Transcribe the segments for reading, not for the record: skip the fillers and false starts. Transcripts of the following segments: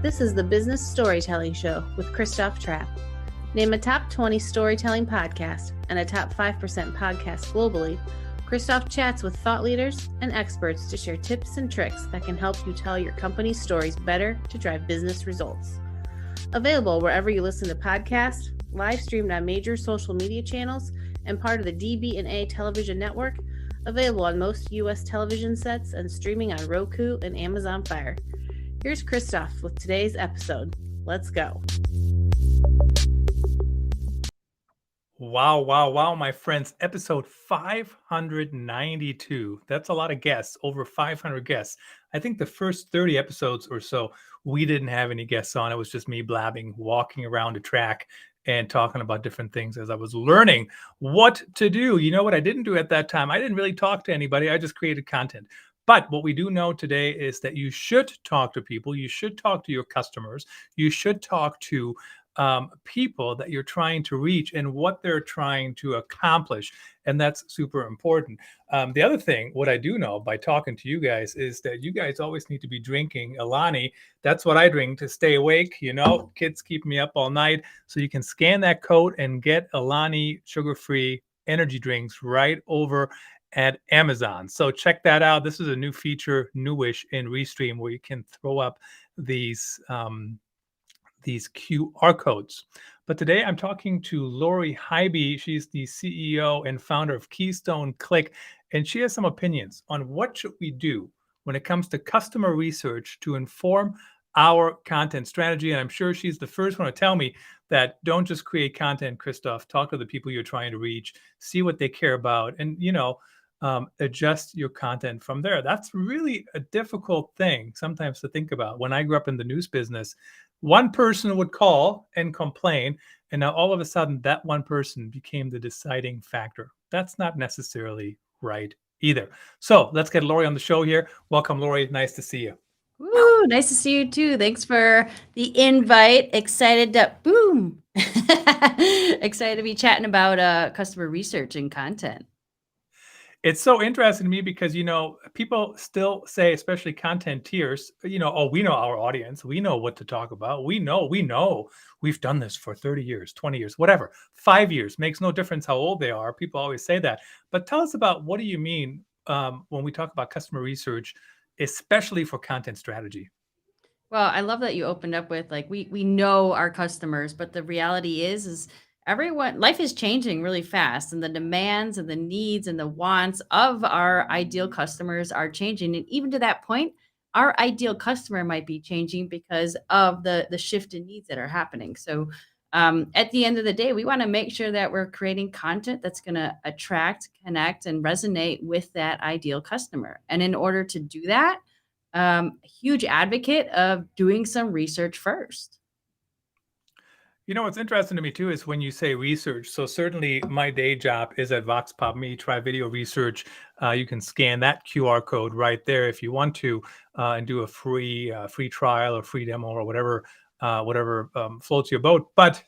This is the Business Storytelling Show with Christoph Trapp. Name a top 20 storytelling podcast and a top 5% podcast globally. Christoph chats with thought leaders and experts to share tips and tricks that can help you tell your company's stories better to drive business results. Available wherever you listen to podcasts, live streamed on major social media channels, and part of the DB&A television network. Available on most U.S. television sets and streaming on Roku and Amazon Fire. Here's Christoph with today's episode. Let's go. Wow, my friends. Episode 592. That's a lot of guests, over 500 guests. I think the first 30 episodes or so, we didn't have any guests on. It was just me blabbing, walking around a track and talking about different things as I was learning what to do. You know what I didn't do at that time? I didn't really talk to anybody. I just created content. But what we do know today is that you should talk to people. You should talk to your customers. You should talk to people that you're trying to reach and what they're trying to accomplish. And that's super important. The other thing, what I do know by talking to you guys is that you guys always need to be drinking Alani. That's what I drink to stay awake. You know, kids keep me up all night. So you can scan that code and get Alani sugar-free energy drinks right over at Amazon. So check that out. This is a new feature, newish in Restream, where you can throw up these QR codes. But today I'm talking to Lori Highby. She's the CEO and founder of Keystone Click, and she has some opinions on what should we do when it comes to customer research to inform our content strategy. And I'm sure she's the first one to tell me that don't just create content, Christoph. Talk to the people you're trying to reach, see what they care about, and adjust your content from there. That's really a difficult thing sometimes to think about. When I grew up in the news business, one person would call and complain, and now all of a sudden that one person became the deciding factor. That's not necessarily right either. So let's get Lori on the show here. Welcome, Lori. Nice to see you. Woo, nice to see you too. Thanks for the invite. Excited to excited to be chatting about customer research and content. It's so interesting to me because, people still say, especially content tiers, oh, we know our audience. We know what to talk about. We know we've done this for 30 years, 20 years, whatever, 5 years, makes no difference how old they are. People always say that. But tell us about, what do you mean when we talk about customer research, especially for content strategy? Well, I love that you opened up with we know our customers, but the reality is life is changing really fast, and the demands and the needs and the wants of our ideal customers are changing. And even to that point, our ideal customer might be changing because of the shift in needs that are happening. So at the end of the day, we want to make sure that we're creating content that's going to attract, connect, and resonate with that ideal customer. And in order to do that, huge advocate of doing some research first. What's interesting to me too is when you say research. So certainly my day job is at Vox Pop Me, Try Video Research. You can scan that QR code right there if you want to, and do a free trial or free demo or whatever floats your boat. But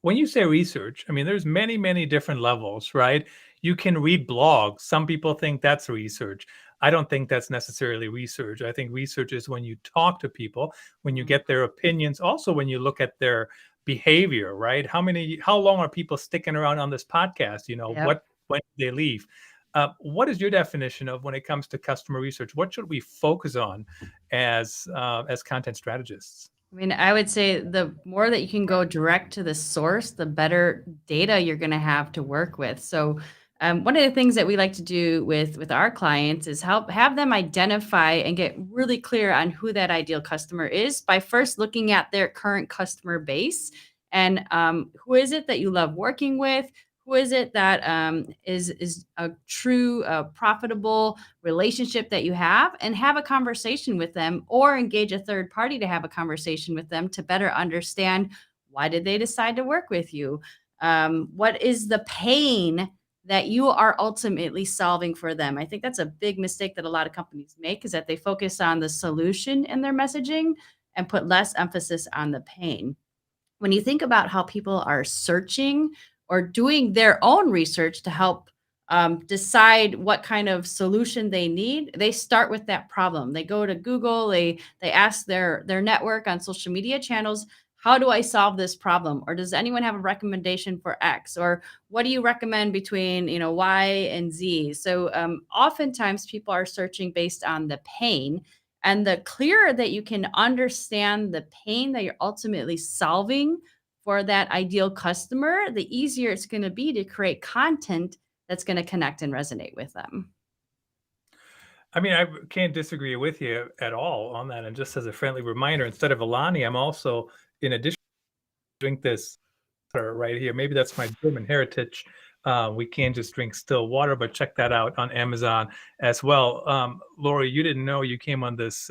when you say research, I mean, there's many different levels, right? You can read blogs. Some people think that's research. I don't think that's necessarily research. I think research is when you talk to people, when you get their opinions, also when you look at their behavior, right? How long are people sticking around on this podcast? Yep. When do they leave? What is your definition of when it comes to customer research? What should we focus on as content strategists? I mean, I would say the more that you can go direct to the source, the better data you're going to have to work with. So, one of the things that we like to do with our clients is have them identify and get really clear on who that ideal customer is by first looking at their current customer base and who is it that you love working with. Who is it that is a true profitable relationship that you and have a conversation with them, or engage a third party to have a conversation with them to better understand why did they decide to work with you? What is the pain that you are ultimately solving for them? I think that's a big mistake that a lot of companies make, is that they focus on the solution in their messaging and put less emphasis on the pain. When you think about how people are searching or doing their own research to help decide what kind of solution they need, they start with that problem. They go to Google, they ask their network on social media channels, how do I solve this problem? Or does anyone have a recommendation for X? Or what do you recommend between Y and Z? So oftentimes people are searching based on the pain. And the clearer that you can understand the pain that you're ultimately solving for that ideal customer, the easier it's going to be to create content that's going to connect and resonate with them. I mean, I can't disagree with you at all on that. And just as a friendly reminder, instead of Alani, I'm also, in addition, drink this water right here. Maybe that's my German heritage. We can't just drink still water, but check that out on Amazon as well. Lori, you didn't know you came on this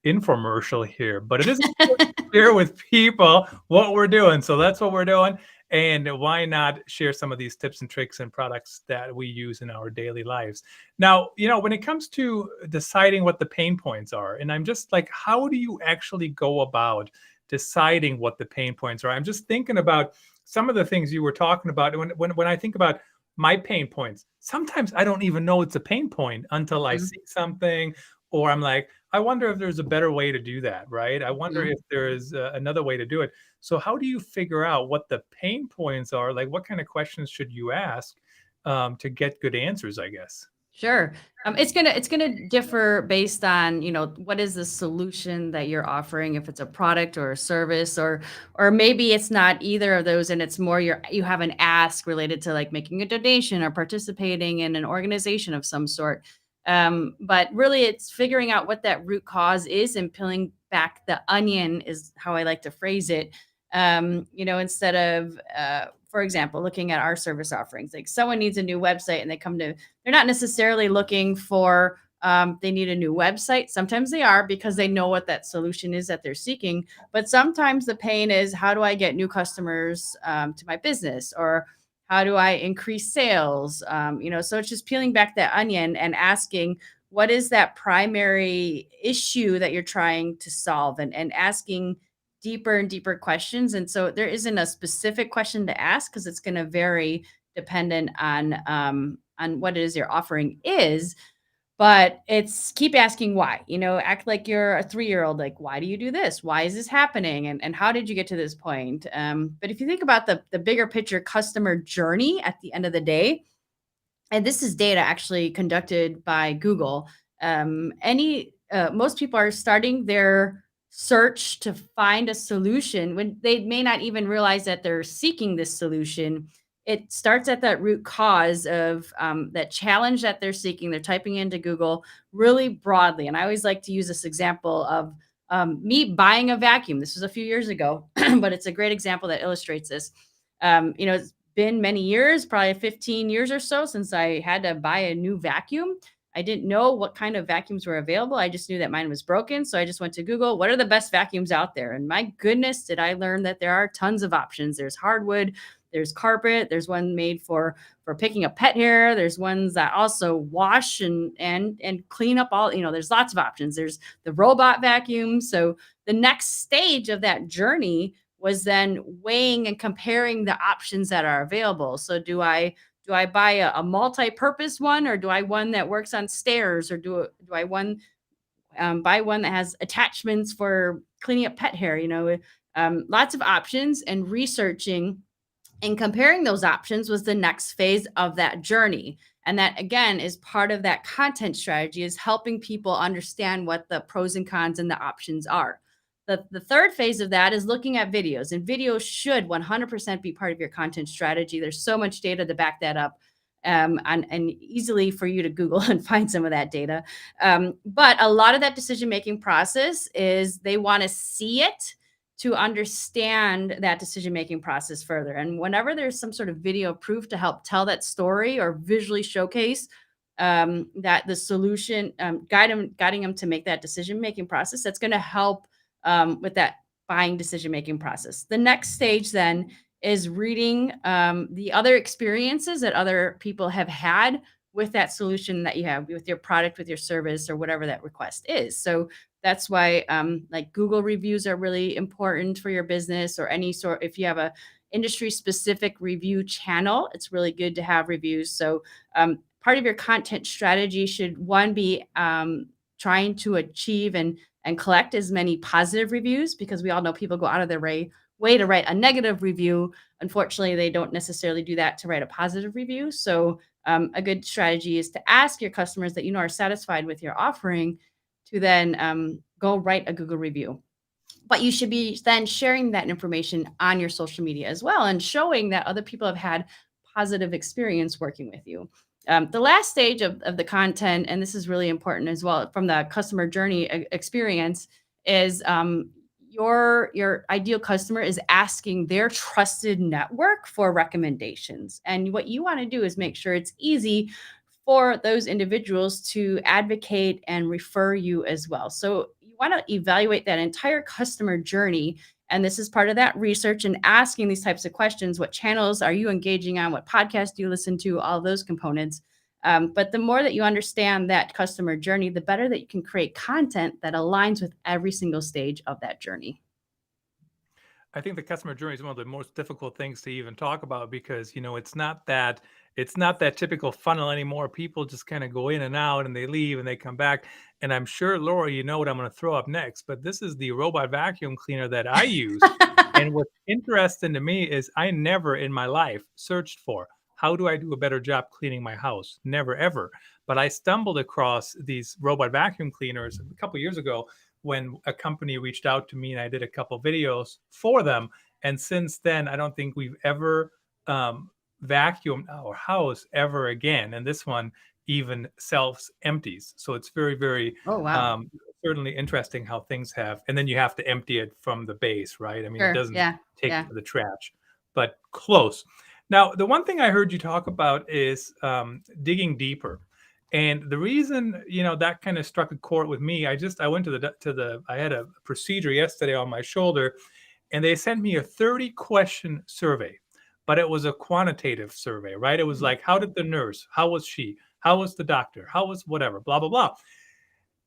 infomercial here, but it is important to share with people what we're doing. So that's what we're doing. And why not share some of these tips and tricks and products that we use in our daily lives? Now, when it comes to deciding what the pain points are, and I'm just like, how do you actually go about deciding what the pain points are? I'm just thinking about some of the things you were talking about. When I think about my pain points, sometimes I don't even know it's a pain point until I see something, or I'm like, I wonder if there's a better way to do that, right? I wonder if there is another way to do it. So how do you figure out what the pain points are? Like, what kind of questions should you ask to get good answers, I guess? Sure. It's gonna differ based on, what is the solution that you're offering, if it's a product or a service, or maybe it's not either of those, and it's more you have an ask related to like making a donation or participating in an organization of some sort. But really it's figuring out what that root cause is and peeling back the onion is how I like to phrase it. Instead of for example, looking at our service offerings, like someone needs a new website and they're not necessarily looking for, they need a new website. Sometimes they are because they know what that solution is that they're seeking. But sometimes the pain is, how do I get new customers to my business? Or how do I increase sales? So it's just peeling back that onion and asking, what is that primary issue that you're trying to solve, and asking deeper and deeper questions. And so there isn't a specific question to ask because it's going to vary dependent on what it is your offering is. But it's keep asking why. Act like you're a 3-year old. Like, why do you do this? Why is this happening? And how did you get to this point? But if you think about the bigger picture customer journey at the end of the day, and this is data actually conducted by Google. Any Most people are starting their search to find a solution when they may not even realize that they're seeking this solution. It starts at that root cause of that challenge that they're seeking. They're typing into Google really broadly, and I always like to use this example of me buying a vacuum. This was a few years ago, but it's a great example that illustrates this. It's been many years, probably 15 years or so, since I had to buy a new vacuum. I didn't know what kind of vacuums were available. I just knew that mine was broken. So I just went to Google, what are the best vacuums out there? And my goodness, did I learn that there are tons of options. There's hardwood, there's carpet, there's one made for picking up pet hair. There's ones that also wash and clean up all, there's lots of options. There's the robot vacuum. So the next stage of that journey was then weighing and comparing the options that are available. So do I buy a multi-purpose one, or do I one that works on stairs, or do I buy one that has attachments for cleaning up pet hair? Lots of options, and researching and comparing those options was the next phase of that journey. And that again is part of that content strategy, is helping people understand what the pros and cons and the options are. The third phase of that is looking at videos, and videos should 100% be part of your content strategy. There's so much data to back that up, and easily for you to Google and find some of that data. But a lot of that decision-making process is they want to see it to understand that decision-making process further. And whenever there's some sort of video proof to help tell that story or visually showcase that the solution, guiding them to make that decision-making process, that's going to help with that buying decision-making process. The next stage then is reading the other experiences that other people have had with that solution that you have, with your product, with your service, or whatever that request is. So that's why like Google reviews are really important for your business, or any sort, if you have industry specific review channel. It's really good to have reviews. So part of your content strategy should one be trying to achieve and collect as many positive reviews, because we all know people go out of their way to write a negative review. Unfortunately, they don't necessarily do that to write a positive review. So a good strategy is to ask your customers that you know are satisfied with your offering to then go write a Google review. But you should be then sharing that information on your social media as well, and showing that other people have had positive experience working with you. The last stage of the content, and this is really important as well from the customer journey experience, is your ideal customer is asking their trusted network for recommendations. And what you want to do is make sure it's easy for those individuals to advocate and refer you as well. So you want to evaluate that entire customer journey. And this is part of that research and asking these types of questions. What channels are you engaging on? What podcasts do you listen to? All those components. But the more that you understand that customer journey, the better that you can create content that aligns with every single stage of that journey. I think the customer journey is one of the most difficult things to even talk about, because it's not that typical funnel anymore. People just kind of go in and out, and they leave and they come back. And I'm sure, Laura, you know what I'm going to throw up next, but this is the robot vacuum cleaner that I use. And what's interesting to me is I never in my life searched for how do I do a better job cleaning my house? Never, ever. But I stumbled across these robot vacuum cleaners a couple years ago when a company reached out to me, and I did a couple videos for them. And since then, I don't think we've ever vacuumed our house ever again. And this one even self-empties. So it's very, very Oh, wow. certainly interesting how things have. And then you have to empty it from the base, right? I mean, it Sure. doesn't Yeah. take Yeah. it to the trash, but close. Now, the one thing I heard you talk about is digging deeper. And the reason, that kind of struck a chord with me, I went I had a procedure yesterday on my shoulder, and they sent me a 30-question survey, but it was a quantitative survey, right? It was like, how did the nurse, how was she? How was the doctor? How was whatever, blah, blah, blah.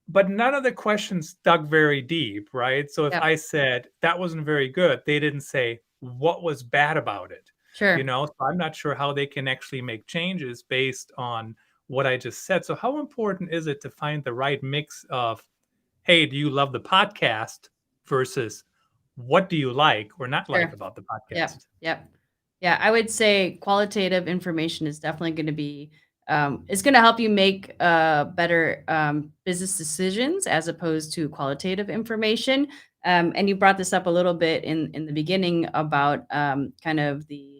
But none of the questions dug very deep, right? So if Yep. I said that wasn't very good, they didn't say what was bad about it. Sure. So I'm not sure how they can actually make changes based on what I just said. So how important is it to find the right mix of, hey, do you love the podcast, versus what do you like or not like Sure. about the Yep. podcast? Yep. Yeah, I would say qualitative information is definitely going to be it's going to help you make better business decisions as opposed to qualitative information. And you brought this up a little bit in the beginning about kind of the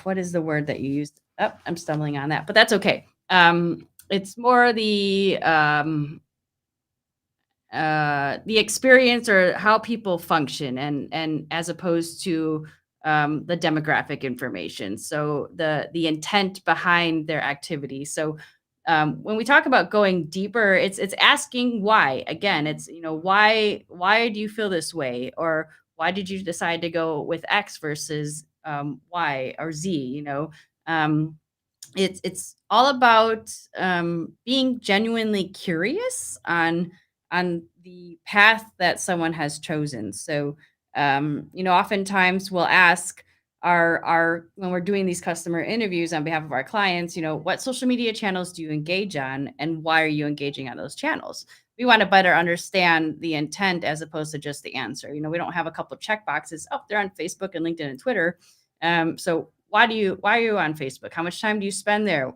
what is the word that you used? Oh, I'm stumbling on that, but that's okay. It's more the experience or how people function, and as opposed to the demographic information, so the intent behind their activity. So when we talk about going deeper, it's asking why. Again, it's why do you feel this way, or why did you decide to go with X versus Y or Z. It's all about being genuinely curious on the path that someone has chosen. So, oftentimes we'll ask our when we're doing these customer interviews on behalf of our clients, what social media channels do you engage on, and why are you engaging on those channels? We want to better understand the intent as opposed to just the answer. We don't have a couple of check boxes. Oh, they're on Facebook and LinkedIn and Twitter. So why are you on Facebook? How much time do you spend there?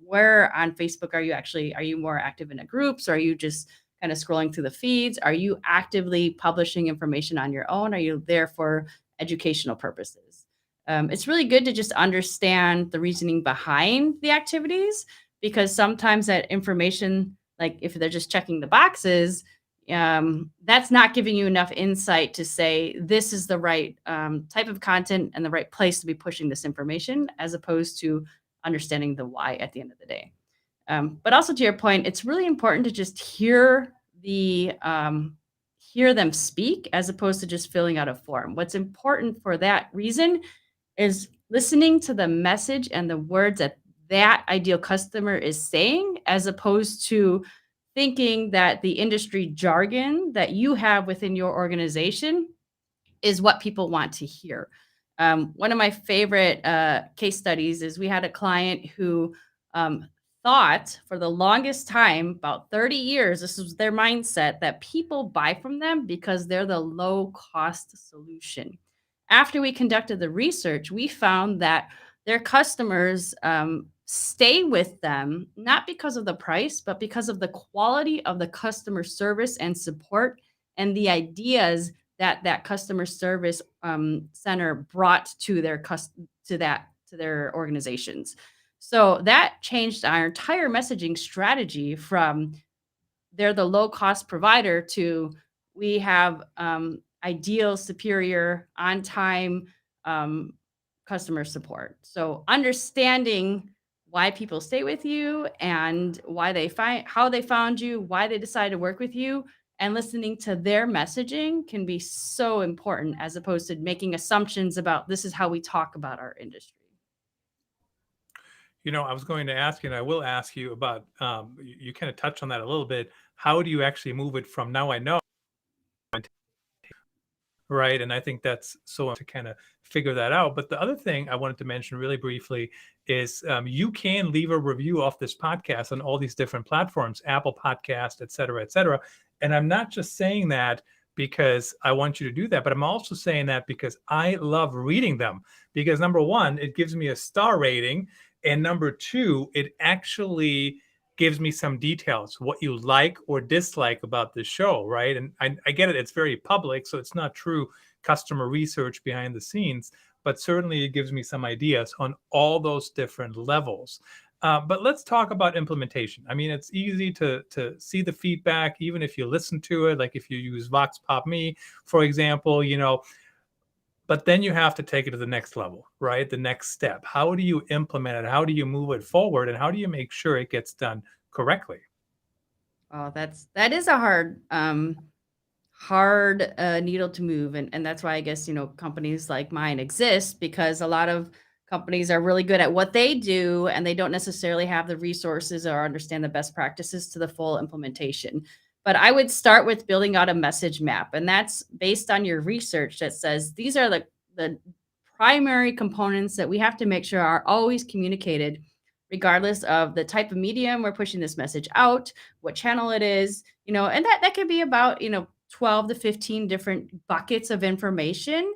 Where on Facebook are you more active in the groups, or are you just kind of scrolling through the feeds? Are you actively publishing information on your own? Are you there for educational purposes? It's really good to just understand the reasoning behind the activities, because sometimes that information, like if they're just checking the boxes, that's not giving you enough insight to say this is the right type of content and the right place to be pushing this information, as opposed to understanding the why at the end of the day. But also, to your point, it's really important to just hear them speak, as opposed to just filling out a form. What's important for that reason is listening to the message and the words that ideal customer is saying, as opposed to thinking that the industry jargon that you have within your organization is what people want to hear. One of my favorite case studies is we had a client who um, thought for the longest time, about 30 years, this was their mindset, that people buy from them because they're the low cost solution. After we conducted the research, we found that their customers stay with them not because of the price, but because of the quality of the customer service and support and the ideas that that customer service center brought to their to their organizations. So that changed our entire messaging strategy from they're the low cost provider to we have ideal, superior, on time um, customer support. So understanding why people stay with you and why they find how they found you, why they decide to work with you, and listening to their messaging can be so important as opposed to making assumptions about this is how we talk about our industry. I was going to ask you, and I will ask you about, you kind of touched on that a little bit. How do you actually move it from now I know, right? And I think that's so to kind of figure that out. But the other thing I wanted to mention really briefly is you can leave a review off this podcast on all these different platforms, Apple Podcast, et cetera, et cetera. And I'm not just saying that because I want you to do that, but I'm also saying that because I love reading them. Because number one, it gives me a star rating. And number two, it actually gives me some details, what you like or dislike about the show, right? And I get it, it's very public, so it's not true customer research behind the scenes, but certainly it gives me some ideas on all those different levels. But let's talk about implementation. I mean, it's easy to see the feedback, even if you listen to it, like if you use Vox Pop Me, for example, but then you have to take it to the next level, right? The next step. How do you implement it? How do you move it forward? And how do you make sure it gets done correctly? Oh, that is a hard needle to move, and that's why I guess companies like mine exist because a lot of companies are really good at what they do and they don't necessarily have the resources or understand the best practices to the full implementation. But I would start with building out a message map, and that's based on your research that says these are the primary components that we have to make sure are always communicated regardless of the type of medium we're pushing this message out, what channel it is, and that could be about, 12 to 15 different buckets of information.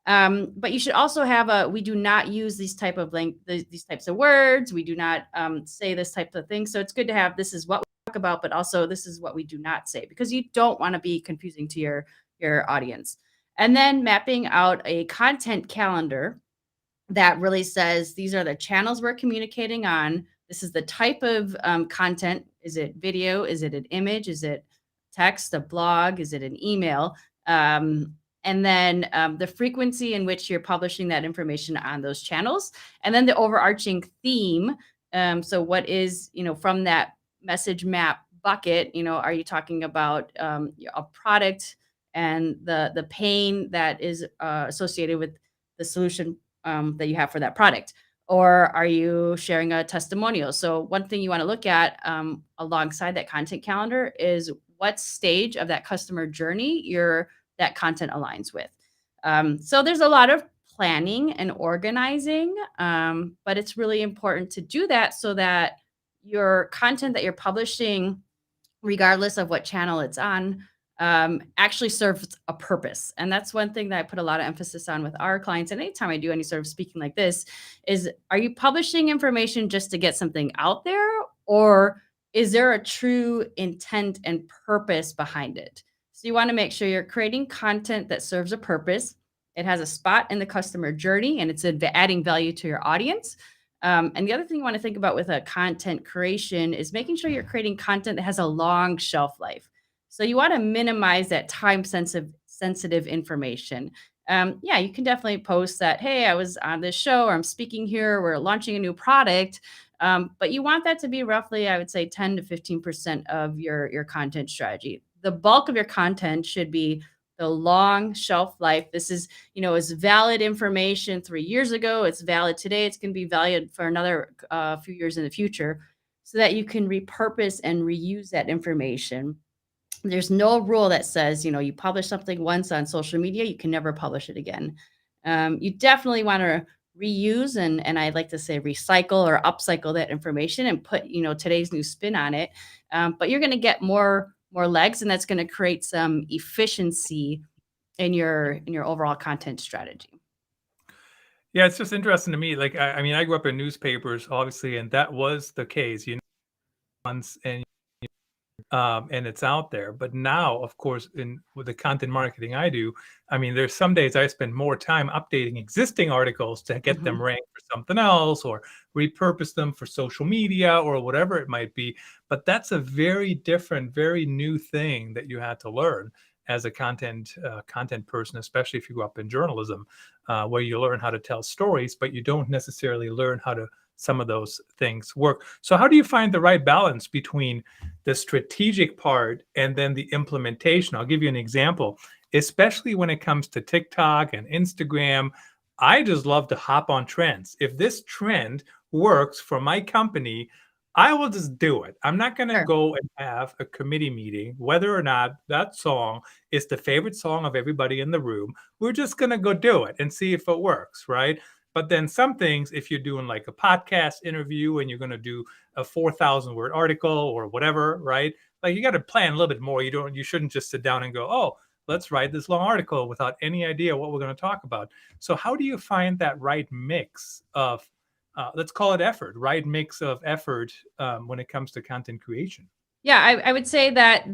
But you should also have we do not use these type of these types of words. We do not say this type of thing. So it's good to have this is what we talk about, but also this is what we do not say because you don't want to be confusing to your audience. And then mapping out a content calendar that really says these are the channels we're communicating on. This is the type of content. Is it video? Is it an image? Is it text, a blog? Is it an email? And then the frequency in which you're publishing that information on those channels. And then the overarching theme. So what is, from that message map bucket, are you talking about a product and the pain that is associated with the solution that you have for that product? Or are you sharing a testimonial? So one thing you want to look at alongside that content calendar is what stage of that customer journey that content aligns with. So there's a lot of planning and organizing, but it's really important to do that so that your content that you're publishing, regardless of what channel it's on, actually serves a purpose. And that's one thing that I put a lot of emphasis on with our clients. And anytime I do any sort of speaking like this, is are you publishing information just to get something out there? Or is there a true intent and purpose behind it? So you want to make sure you're creating content that serves a purpose. It has a spot in the customer journey and it's adding value to your audience. And the other thing you want to think about with a content creation is making sure you're creating content that has a long shelf life. So you want to minimize that time sensitive information. Yeah, you can definitely post that, hey, I was on this show or I'm speaking here, we're launching a new product. But you want that to be roughly, I would say 10 to 15% of your content strategy. The bulk of your content should be the long shelf life. This is valid information 3 years ago. It's valid today. It's going to be valid for another few years in the future so that you can repurpose and reuse that information. There's no rule that says, you publish something once on social media, you can never publish it again. You definitely want to reuse and I like to say recycle or upcycle that information and put today's new spin on it. But you're going to get more legs, and that's going to create some efficiency in your overall content strategy. Yeah, it's just interesting to me. Like, I mean, I grew up in newspapers, obviously, and that was the case, once and it's out there. But now, of course, in with the content marketing I do, I mean, there's some days I spend more time updating existing articles to get them Mhm. ranked for something else or repurpose them for social media or whatever it might be. But that's a very different, very new thing that you had to learn as a content person, especially if you grew up in journalism, where you learn how to tell stories, but you don't necessarily learn how to some of those things work. So how do you find the right balance between the strategic part and then the implementation? I'll give you an example, especially when it comes to TikTok and Instagram. I just love to hop on trends. If this trend works for my company, I will just do it. I'm not going to Sure. go and have a committee meeting whether or not that song is the favorite song of everybody in the room. We're just going to go do it and see if it works, right? But then some things, if you're doing like a podcast interview and you're going to do a 4,000 word article or whatever, right? Like you got to plan a little bit more. You shouldn't just sit down and go, oh, let's write this long article without any idea what we're going to talk about. So how do you find that right mix of, let's call it effort, right mix of effort when it comes to content creation? Yeah, I would say that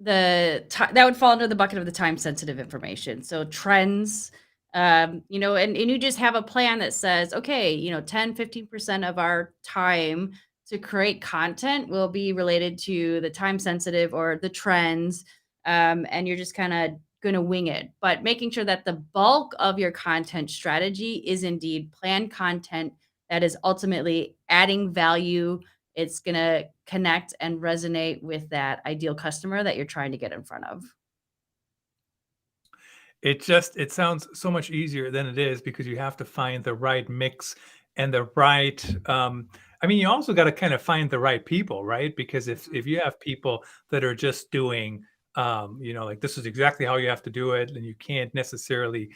that would fall under the bucket of the time sensitive information. So trends, and you just have a plan that says, okay, 10-15% of our time to create content will be related to the time sensitive or the trends. And you're just kind of going to wing it, but making sure that the bulk of your content strategy is indeed planned content that is ultimately adding value. It's gonna connect and resonate with that ideal customer that you're trying to get in front of. It sounds so much easier than it is because you have to find the right mix and the right I mean, you also got to kind of find the right people, right? Because if you have people that are just doing like this is exactly how you have to do it and you can't necessarily,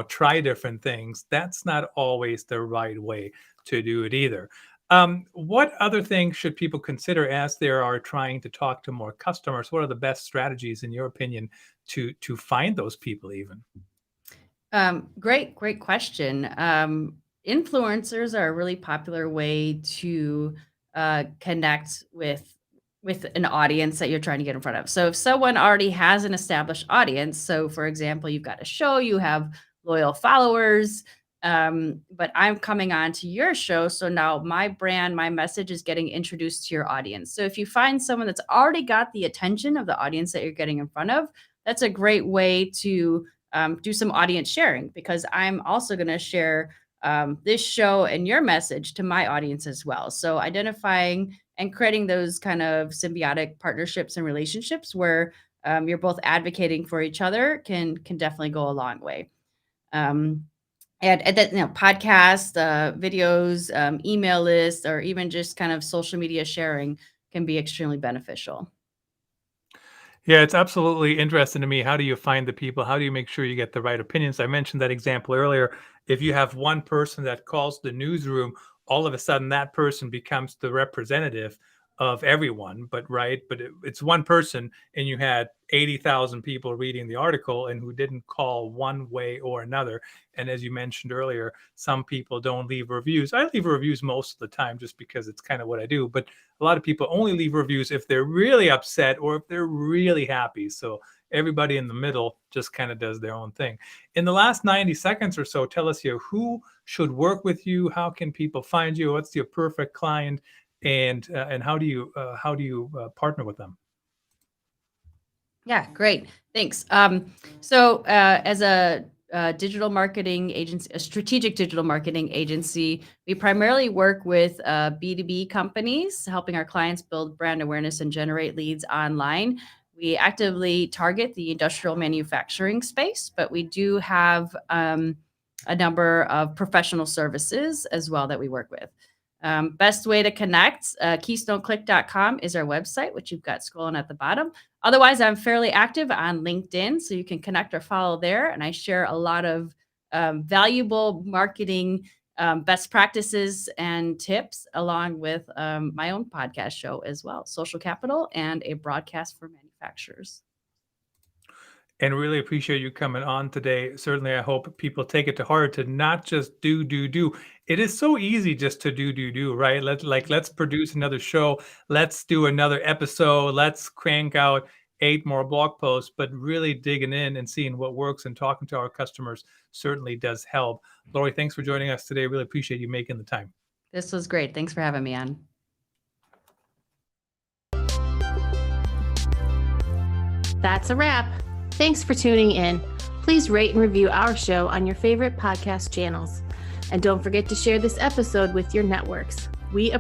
try different things, that's not always the right way to do it either. What other things should people consider as they are trying to talk to more customers? What are the best strategies in your opinion to find those people even? Great question. Influencers are a really popular way to connect with an audience that you're trying to get in front of. So if someone already has an established audience, so for example, you've got a show, you have loyal followers, but I'm coming on to your show, so now my brand, my message is getting introduced to your audience. So if you find someone that's already got the attention of the audience that you're getting in front of, that's a great way to do some audience sharing, because I'm also going to share this show and your message to my audience as well. So identifying and creating those kind of symbiotic partnerships and relationships where you're both advocating for each other can definitely go a long way. Um, and that podcasts, videos, email lists, or even just kind of social media sharing can be extremely beneficial. Yeah, it's absolutely interesting to me. How do you find the people? How do you make sure you get the right opinions? I mentioned that example earlier. If you have one person that calls the newsroom, all of a sudden that person becomes the representative of everyone. But right, but it's one person, and you had 80,000 people reading the article and who didn't call one way or another. And as you mentioned earlier, some people don't leave reviews. I leave reviews most of the time just because it's kind of what I do. But a lot of people only leave reviews if they're really upset or if they're really happy. So everybody in the middle just kind of does their own thing. In the last 90 seconds or so, tell us here who should work with you. How can people find you? What's your perfect client, and how do you partner with them? Yeah, great. Thanks. As a digital marketing agency, a strategic digital marketing agency, we primarily work with B2B companies, helping our clients build brand awareness and generate leads online. We actively target the industrial manufacturing space, but we do have a number of professional services as well that we work with. Best way to connect, KeystoneClick.com is our website, which you've got scrolling at the bottom. Otherwise, I'm fairly active on LinkedIn, so you can connect or follow there. And I share a lot of valuable marketing best practices and tips, along with my own podcast show as well, Social Capital, and a broadcast for manufacturers. And really appreciate you coming on today. Certainly, I hope people take it to heart to not just do. It is so easy just to do, right? Let's produce another show. Let's do another episode. Let's crank out 8 more blog posts, but really digging in and seeing what works and talking to our customers certainly does help. Lori, thanks for joining us today. Really appreciate you making the time. This was great. Thanks for having me on. That's a wrap. Thanks for tuning in. Please rate and review our show on your favorite podcast channels. And don't forget to share this episode with your networks. We